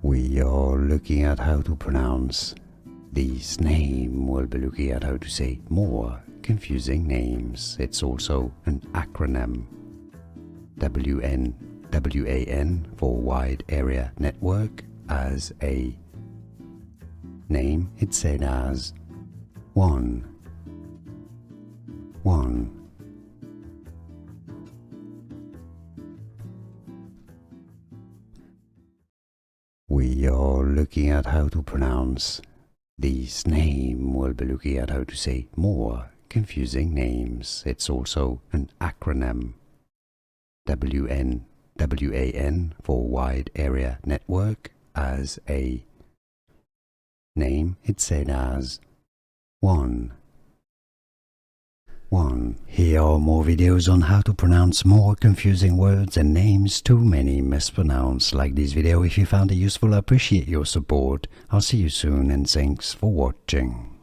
We are looking at how to pronounce this name. We'll be looking at how to say more confusing names. It's also an acronym. WAN for Wide Area Network. As a name, it's said as Wan. We are looking at how to pronounce this name. We'll be looking at how to say more confusing names. It's also an acronym. WAN for Wide Area Network. As a name, it's said as Wan. Here are more videos on how to pronounce more confusing words and names too many mispronounced. Like this video if you found it useful. I appreciate your support. I'll see you soon and thanks for watching.